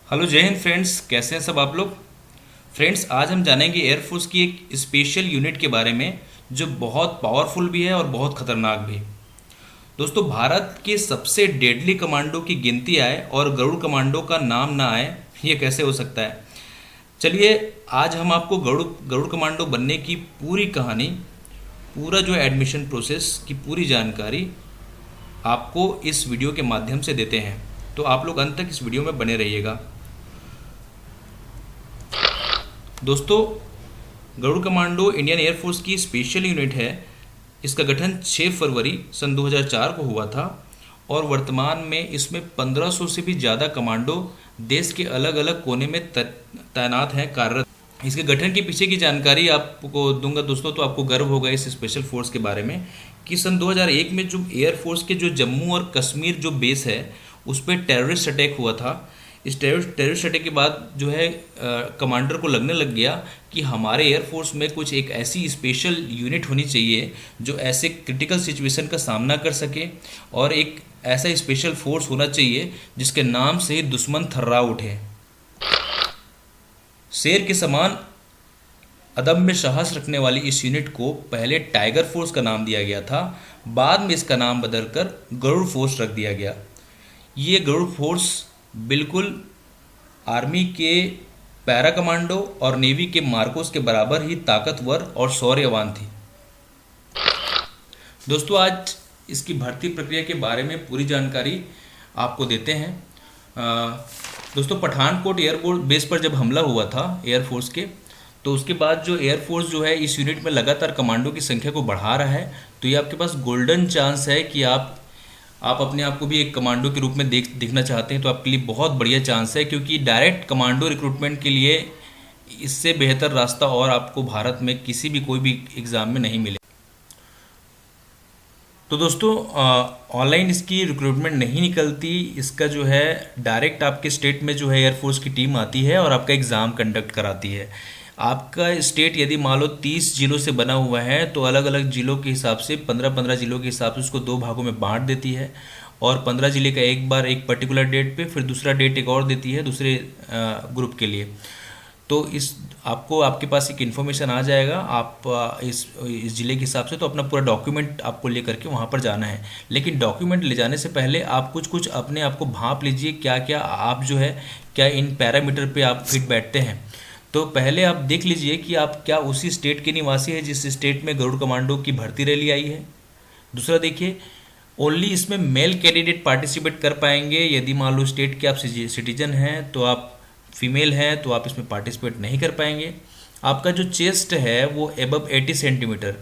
Hello जय Hind friends, कैसे हैं सब आप लोग। फ्रेंड्स, आज हम जानेंगे एयरफोर्स की एक स्पेशल यूनिट के बारे में जो बहुत पावरफुल भी है और बहुत खतरनाक भी। दोस्तों, भारत के सबसे डेडली कमांडो की गिनती आए और गरुड़ कमांडो का नाम ना आए, ये कैसे हो सकता है। चलिए, आज हम आपको गरुड़ गरुड़ कमांडो बनने की पूरी कहानी, पूरा जो एडमिशन प्रोसेस की पूरी जानकारी आपको इस वीडियो के माध्यम से देते हैं। तो आप लोग अंत तक इस वीडियो में बने रहिएगा। दोस्तों, गरुड़ कमांडो इंडियन एयरफोर्स की स्पेशल यूनिट है। इसका गठन 6 फरवरी सन 2004 को हुआ था और वर्तमान में इसमें 1500 से भी ज़्यादा कमांडो देश के अलग अलग कोने में तैनात हैं, कार्यरत। इसके गठन के पीछे की जानकारी आपको दूंगा दोस्तों, तो आपको गर्व होगा इस स्पेशल फोर्स के बारे में कि सन 2001 में जो एयरफोर्स के जो जम्मू और कश्मीर जो बेस है उस पर टेररिस्ट अटैक हुआ था। इस टेररिस्ट अटैक के बाद जो है कमांडर को लगने लग गया कि हमारे एयरफोर्स में कुछ एक ऐसी स्पेशल यूनिट होनी चाहिए जो ऐसे क्रिटिकल सिचुएशन का सामना कर सके, और एक ऐसा स्पेशल फोर्स होना चाहिए जिसके नाम से ही दुश्मन थर्रा उठे। शेर के समान अदम्य साहस रखने वाली इस यूनिट को पहले टाइगर फोर्स का नाम दिया गया था, बाद में इसका नाम बदलकर गरुड़ फोर्स रख दिया गया। ये गरुड़ फोर्स बिल्कुल आर्मी के पैरा कमांडो और नेवी के मार्कोस के बराबर ही ताकतवर और शौर्यवान थी। दोस्तों, आज इसकी भर्ती प्रक्रिया के बारे में पूरी जानकारी आपको देते हैं। दोस्तों, पठानकोट एयरपोर्ट बेस पर जब हमला हुआ था एयरफोर्स के, तो उसके बाद जो एयरफोर्स जो है इस यूनिट में लगातार कमांडो की संख्या को बढ़ा रहा है। तो ये आपके पास गोल्डन चांस है कि आप अपने आप को भी एक कमांडो के रूप में दिखना चाहते हैं, तो आपके लिए बहुत बढ़िया चांस है, क्योंकि डायरेक्ट कमांडो रिक्रूटमेंट के लिए इससे बेहतर रास्ता और आपको भारत में किसी भी कोई भी एग्ज़ाम में नहीं मिले। तो दोस्तों, ऑनलाइन इसकी रिक्रूटमेंट नहीं निकलती। इसका जो है डायरेक्ट आपके स्टेट में जो है एयरफोर्स की टीम आती है और आपका एग्ज़ाम कंडक्ट कराती है। आपका स्टेट यदि मान लो 30 जिलों से बना हुआ है, तो अलग अलग जिलों के हिसाब से 15-15 जिलों के हिसाब से उसको 2 भागों में बांट देती है, और 15 जिले का एक बार एक पर्टिकुलर डेट पे, फिर दूसरा डेट एक और देती है दूसरे ग्रुप के लिए। तो इस आपको आपके पास एक इन्फॉर्मेशन आ जाएगा, आप इस ज़िले के हिसाब से तो अपना पूरा डॉक्यूमेंट आपको ले करके वहाँ पर जाना है। लेकिन डॉक्यूमेंट ले जाने से पहले आप कुछ अपने आप को भांप लीजिए, क्या क्या आप जो है क्या इन पैरामीटर पे आप फिट बैठते हैं। तो पहले आप देख लीजिए कि आप क्या उसी स्टेट के निवासी हैं जिस स्टेट में गरुड़ कमांडो की भर्ती रैली आई है। दूसरा देखिए, ओनली इसमें मेल कैंडिडेट पार्टिसिपेट कर पाएंगे। यदि मान लो स्टेट के आप सिटीजन हैं तो आप फीमेल हैं तो आप इसमें पार्टिसिपेट नहीं कर पाएंगे। आपका जो चेस्ट है वो एबव 80 सेंटीमीटर,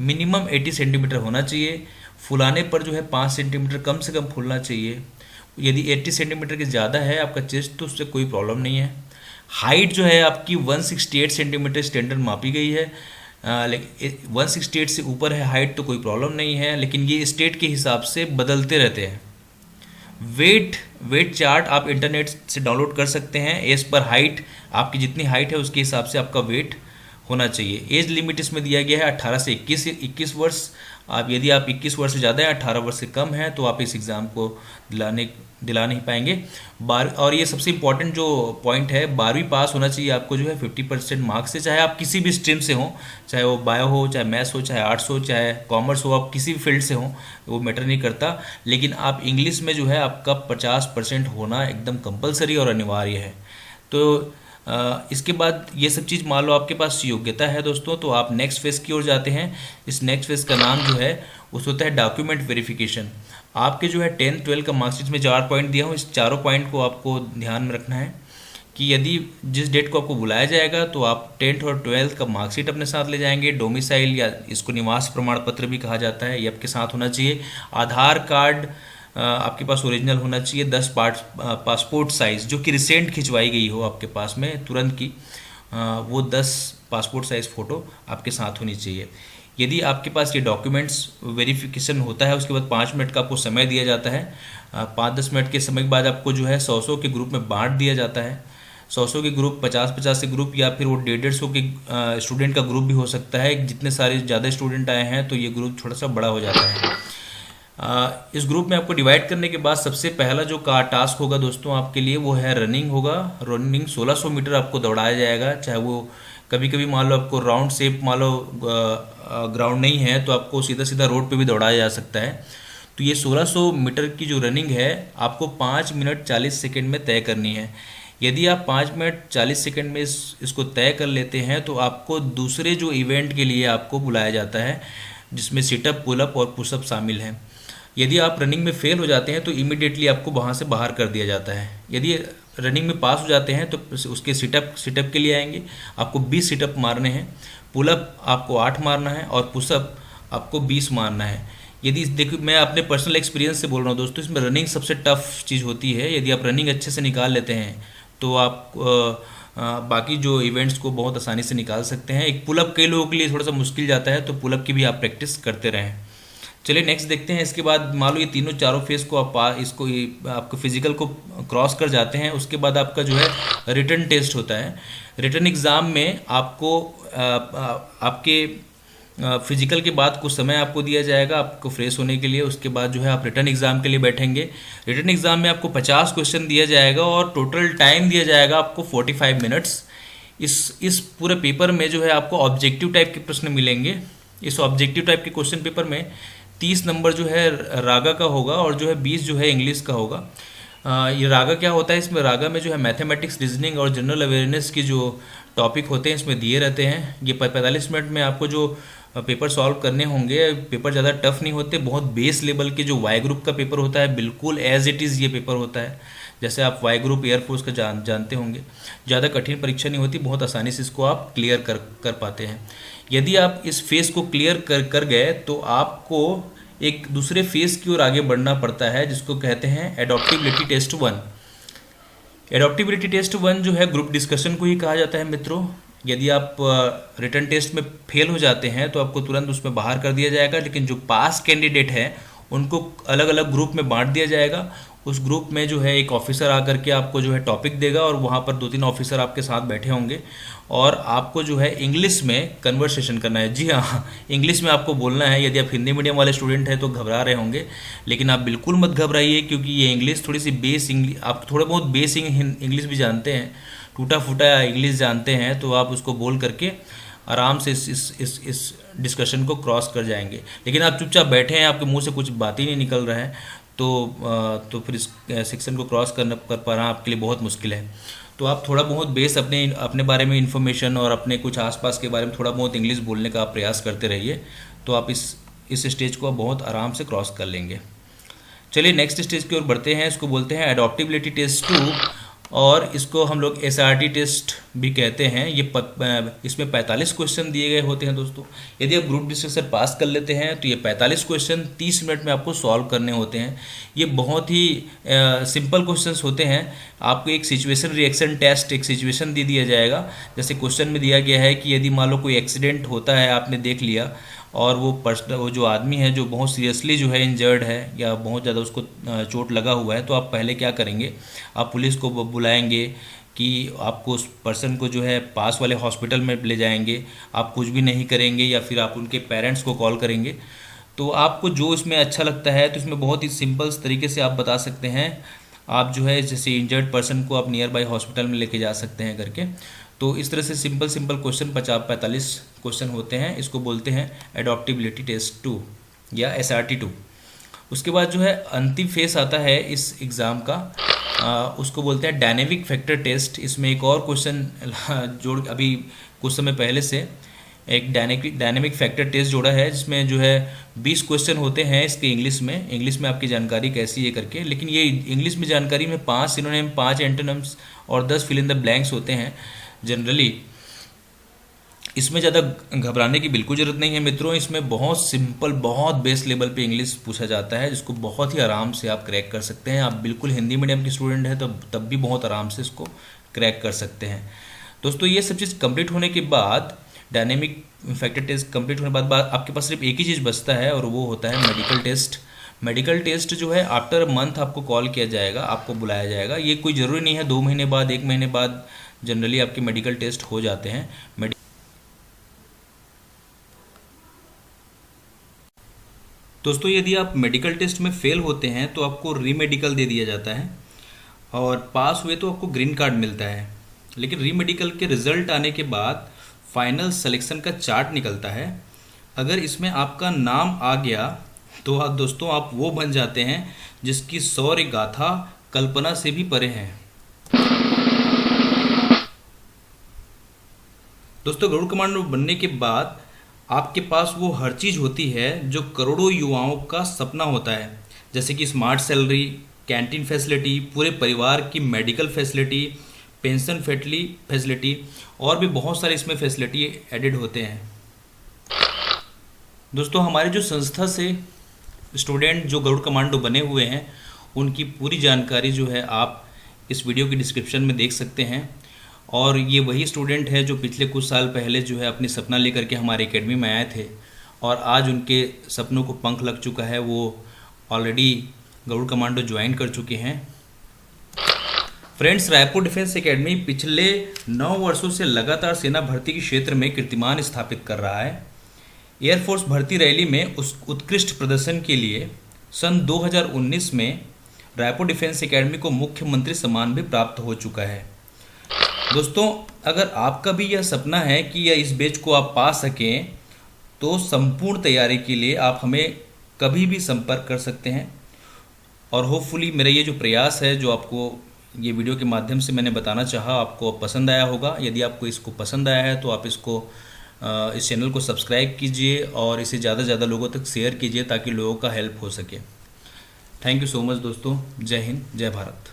मिनिमम 80 सेंटीमीटर होना चाहिए। फुलाने पर जो है 5 सेंटीमीटर कम से कम फूलना चाहिए। यदि 80 सेंटीमीटर के ज़्यादा है आपका चेस्ट तो उससे कोई प्रॉब्लम नहीं है। हाइट जो है आपकी 168 सेंटीमीटर स्टैंडर्ड मापी गई है, लेकिन 168 से ऊपर है हाइट तो कोई प्रॉब्लम नहीं है, लेकिन ये स्टेट के हिसाब से बदलते रहते हैं। वेट चार्ट आप इंटरनेट से डाउनलोड कर सकते हैं। एज पर हाइट, आपकी जितनी हाइट है उसके हिसाब से आपका वेट होना चाहिए। एज लिमिट इसमें दिया गया है 18 से 21 वर्ष। यदि आप 21 वर्ष से ज़्यादा है, 18 वर्ष से कम है, तो आप इस एग्ज़ाम को दिला नहीं पाएंगे। और ये सबसे इम्पॉर्टेंट जो पॉइंट है, 12वीं पास होना चाहिए आपको जो है 50% मार्क्स से, चाहे आप किसी भी स्ट्रीम से हों, चाहे वो बायो हो, चाहे मैथ्स हो, चाहे आर्ट्स हो, चाहे कॉमर्स हो, आप किसी भी फील्ड से हों, वो मैटर नहीं करता। लेकिन आप इंग्लिश में जो है आपका 50% होना एकदम कंपलसरी और अनिवार्य है। तो इसके बाद ये सब चीज़ मान लो आपके पास योग्यता है दोस्तों, तो आप नेक्स्ट फेज़ की ओर जाते हैं। इस नेक्स्ट फेज़ का नाम जो है उस होता है डॉक्यूमेंट वेरिफिकेशन। आपके जो है 10th 12th का मार्कशीट में 4 पॉइंट दिया हूँ, इस चारों पॉइंट को आपको ध्यान में रखना है कि यदि जिस डेट को आपको बुलाया जाएगा तो आप 10th और 12th का मार्कशीट अपने साथ ले जाएंगे। डोमिसाइल या इसको निवास प्रमाण पत्र भी कहा जाता है, ये आपके साथ होना चाहिए। आधार कार्ड आपके पास ओरिजिनल होना चाहिए। 10 पासपोर्ट साइज़ जो कि रिसेंट खिंचवाई गई हो आपके पास में तुरंत की, वो 10 पासपोर्ट साइज़ फ़ोटो आपके साथ होनी चाहिए। यदि आपके पास ये डॉक्यूमेंट्स वेरिफिकेशन होता है, उसके बाद 5 मिनट का आपको समय दिया जाता है। 5-10 मिनट के समय के बाद आपको जो है 100-100 के ग्रुप में बांट दिया जाता है। 100-100 के ग्रुप, 50-50 के ग्रुप, या फिर वो 150-150 के स्टूडेंट का ग्रुप भी हो सकता है। जितने सारे ज़्यादा स्टूडेंट आए हैं तो ये ग्रुप थोड़ा सा बड़ा हो जाता है। इस ग्रुप में आपको डिवाइड करने के बाद सबसे पहला जो का टास्क होगा दोस्तों आपके लिए वो है रनिंग होगा। रनिंग 1600 मीटर आपको दौड़ाया जाएगा, चाहे वो कभी कभी मान लो आपको राउंड शेप मान लो ग्राउंड नहीं है तो आपको सीधा सीधा रोड पे भी दौड़ाया जा सकता है। तो ये 1600 मीटर की जो रनिंग है आपको 5 मिनट 40 सेकेंड में तय करनी है। यदि आप 5 मिनट 40 सेकेंड में इसको तय कर लेते हैं तो आपको दूसरे जो इवेंट के लिए आपको बुलाया जाता है, जिसमें सिटअप, पुलअप और पुशअप शामिल हैं। यदि आप रनिंग में फेल हो जाते हैं तो इमीडिएटली आपको वहाँ से बाहर कर दिया जाता है। यदि रनिंग में पास हो जाते हैं तो उसके सिटअप के लिए आएंगे, आपको 20 सिटअप मारने हैं, पुलअप आपको 8 मारना है और पुशअप आपको 20 मारना है। यदि देखो, मैं अपने पर्सनल एक्सपीरियंस से बोल रहा हूँ दोस्तों, इसमें रनिंग सबसे टफ चीज़ होती है। यदि आप रनिंग अच्छे से निकाल लेते हैं तो आप बाकी जो इवेंट्स को बहुत आसानी से निकाल सकते हैं। एक पुलअप कई लोगों के लिए थोड़ा सा मुश्किल जाता है, तो पुलअप की भी आप प्रैक्टिस करते रहें। चलिए नेक्स्ट देखते हैं। इसके बाद मान लो ये तीनों चारों फेज को आप आपको फिजिकल को क्रॉस कर जाते हैं, उसके बाद आपका जो है रिटन टेस्ट होता है। रिटन एग्ज़ाम में आपको आपके फिजिकल के बाद कुछ समय आपको दिया जाएगा आपको फ्रेश होने के लिए। उसके बाद जो है आप रिटन एग्ज़ाम के लिए बैठेंगे। रिटन एग्ज़ाम में आपको 50 क्वेश्चन दिया जाएगा और टोटल टाइम दिया जाएगा आपको 45 मिनट्स। इस पूरे पेपर में जो है आपको ऑब्जेक्टिव टाइप के प्रश्न मिलेंगे। इस ऑब्जेक्टिव टाइप के क्वेश्चन पेपर में 30 नंबर जो है रागा का होगा और जो है 20 जो है इंग्लिश का होगा। ये रागा क्या होता है, इसमें रागा में जो है मैथमेटिक्स, रीजनिंग और जनरल अवेयरनेस की जो टॉपिक होते हैं इसमें दिए रहते हैं। ये 45 मिनट में आपको जो पेपर सॉल्व करने होंगे, पेपर ज़्यादा टफ नहीं होते, बहुत बेस लेवल के जो वाई ग्रुप का पेपर होता है बिल्कुल एज इट इज़ ये पेपर होता है। जैसे आप वाई ग्रुप एयरफोर्स का जानते होंगे, ज़्यादा कठिन परीक्षा नहीं होती, बहुत आसानी से इसको आप क्लियर कर पाते हैं। यदि आप इस फेज़ को क्लियर कर गए तो आपको एक दूसरे फेज़ की ओर आगे बढ़ना पड़ता है, जिसको कहते हैं एडॉप्टिबिलिटी टेस्ट 1। एडॉप्टिबिलिटी टेस्ट 1 जो है ग्रुप डिस्कशन को ही कहा जाता है मित्रों। यदि आप रिटन टेस्ट में फेल हो जाते हैं तो आपको तुरंत उसमें बाहर कर दिया जाएगा, लेकिन जो पास कैंडिडेट हैं उनको अलग अलग ग्रुप में बांट दिया जाएगा। उस ग्रुप में जो है एक ऑफिसर आकर के आपको जो है टॉपिक देगा और वहाँ पर 2-3 ऑफिसर आपके साथ बैठे होंगे और आपको जो है इंग्लिश में कन्वर्सेशन करना है। जी हाँ, इंग्लिश में आपको बोलना है। यदि आप हिंदी मीडियम वाले स्टूडेंट हैं तो घबरा रहे होंगे, लेकिन आप बिल्कुल मत घबराइए, क्योंकि ये इंग्लिश थोड़ी सी बेस इंग्लिश, आप थोड़ा बहुत बेस इंग्लिश भी जानते हैं, टूटा फूटा इंग्लिश जानते हैं, तो आप उसको बोल करके आराम से इस डिस्कशन को क्रॉस कर जाएंगे। लेकिन आप चुपचाप बैठे हैं, आपके मुंह से कुछ बात ही नहीं निकल रहा है, तो फिर इस सेक्शन को क्रॉस कर पाना आपके लिए बहुत मुश्किल है। तो आप थोड़ा बहुत बेस अपने बारे में इन्फॉर्मेशन और अपने कुछ आसपास के बारे में थोड़ा बहुत इंग्लिश बोलने का आप प्रयास करते रहिए, तो आप इस स्टेज को आप बहुत आराम से क्रॉस कर लेंगे। चलिए नेक्स्ट स्टेज की ओर बढ़ते हैं। इसको बोलते हैं एडॉप्टिबिलिटी टेस्ट 2 और इसको हम लोग SRT टेस्ट भी कहते हैं। इसमें 45 क्वेश्चन दिए गए होते हैं दोस्तों। यदि आप ग्रुप डिस्कशन पास कर लेते हैं तो ये 45 क्वेश्चन 30 मिनट में आपको सॉल्व करने होते हैं। ये बहुत ही सिंपल क्वेश्चंस होते हैं। आपको एक सिचुएशन रिएक्शन टेस्ट, एक सिचुएशन दे दिया जाएगा। जैसे क्वेश्चन में दिया गया है कि यदि मान लो कोई एक्सीडेंट होता है, आपने देख लिया, और वो जो आदमी है जो बहुत सीरियसली जो है इंजर्ड है या बहुत ज़्यादा उसको चोट लगा हुआ है, तो आप पहले क्या करेंगे, आप पुलिस को बुलाएंगे कि आपको उस पर्सन को जो है पास वाले हॉस्पिटल में ले जाएंगे। आप कुछ भी नहीं करेंगे या फिर आप उनके पेरेंट्स को कॉल करेंगे। तो आपको जो इसमें अच्छा लगता है तो इसमें बहुत ही सिंपल तरीके से आप बता सकते हैं। आप जो है जैसे इंजर्ड पर्सन को आप नियर बाई हॉस्पिटल में लेके जा सकते हैं करके। तो इस तरह से सिंपल क्वेश्चन 45 क्वेश्चन होते हैं। इसको बोलते हैं एडॉप्टिबिलिटी टेस्ट 2 या SRT 2। उसके बाद जो है अंतिम फेस आता है इस एग्ज़ाम का, उसको बोलते हैं डायनेमिक फैक्टर टेस्ट। इसमें एक और क्वेश्चन जोड़ अभी कुछ समय पहले से एक डायनेमिक फैक्टर टेस्ट जोड़ा है, जिसमें जो है 20 क्वेश्चन होते हैं इसके इंग्लिश में आपकी जानकारी कैसी है करके। लेकिन ये इंग्लिश में जानकारी में 5 सिनोनिम, 5 एंटोनिम्स और 10 फिल इन द ब्लैंक्स होते हैं जनरली। इसमें ज़्यादा घबराने की बिल्कुल ज़रूरत नहीं है मित्रों। इसमें बहुत सिंपल, बहुत बेस लेवल पे इंग्लिश पूछा जाता है, जिसको बहुत ही आराम से आप क्रैक कर सकते हैं। आप बिल्कुल हिंदी मीडियम के स्टूडेंट हैं तो तब भी बहुत आराम से इसको क्रैक कर सकते हैं। दोस्तों ये सब चीज़ कंप्लीट होने के बाद, डायनेमिक फैक्टर टेस्ट कंप्लीट होने के बाद आपके पास सिर्फ एक ही चीज़ बचता है और वो होता है मेडिकल टेस्ट। मेडिकल टेस्ट जो है आफ्टर अ मंथ आपको कॉल किया जाएगा, आपको बुलाया जाएगा। ये कोई ज़रूरी नहीं है 2 महीने बाद, 1 महीने बाद जनरली आपके मेडिकल टेस्ट हो जाते हैं। दोस्तों यदि आप मेडिकल टेस्ट में फेल होते हैं तो आपको रीमेडिकल दे दिया जाता है, और पास हुए तो आपको ग्रीन कार्ड मिलता है। लेकिन रीमेडिकल के रिजल्ट आने के बाद फाइनल सिलेक्शन का चार्ट निकलता है। अगर इसमें आपका नाम आ गया तो आप दोस्तों आप वो बन जाते हैं जिसकी शौर्य गाथा कल्पना से भी परे है। दोस्तों गरुड़ कमांडो बनने के बाद आपके पास वो हर चीज़ होती है जो करोड़ों युवाओं का सपना होता है, जैसे कि स्मार्ट सैलरी, कैंटीन फैसिलिटी, पूरे परिवार की मेडिकल फैसिलिटी, पेंशन फैसिलिटी और भी बहुत सारे इसमें फैसिलिटी एडेड होते हैं। दोस्तों हमारी जो संस्था से स्टूडेंट जो गरुड़ कमांडो बने हुए हैं उनकी पूरी जानकारी जो है आप इस वीडियो की डिस्क्रिप्शन में देख सकते हैं। और ये वही स्टूडेंट है जो पिछले कुछ साल पहले जो है अपनी सपना लेकर के हमारे एकेडमी में आए थे, और आज उनके सपनों को पंख लग चुका है। वो ऑलरेडी गरुड़ कमांडो ज्वाइन कर चुके हैं। फ्रेंड्स, रायपुर डिफेंस एकेडमी पिछले 9 वर्षों से लगातार सेना भर्ती के क्षेत्र में कीर्तिमान स्थापित कर रहा है। एयरफोर्स भर्ती रैली में उस उत्कृष्ट प्रदर्शन के लिए सन 2019 में रायपुर डिफेंस एकेडमी को मुख्यमंत्री सम्मान भी प्राप्त हो चुका है। दोस्तों अगर आपका भी यह सपना है कि यह इस बैच को आप पा सकें तो संपूर्ण तैयारी के लिए आप हमें कभी भी संपर्क कर सकते हैं। और होपफुली मेरा ये जो प्रयास है जो आपको ये वीडियो के माध्यम से मैंने बताना चाहा आपको पसंद आया होगा। यदि आपको इसको पसंद आया है तो आप इसको इस चैनल को सब्सक्राइब कीजिए और इसे ज़्यादा से ज़्यादा लोगों तक शेयर कीजिए ताकि लोगों का हेल्प हो सके। थैंक यू सो मच दोस्तों। जय हिंद, जय भारत।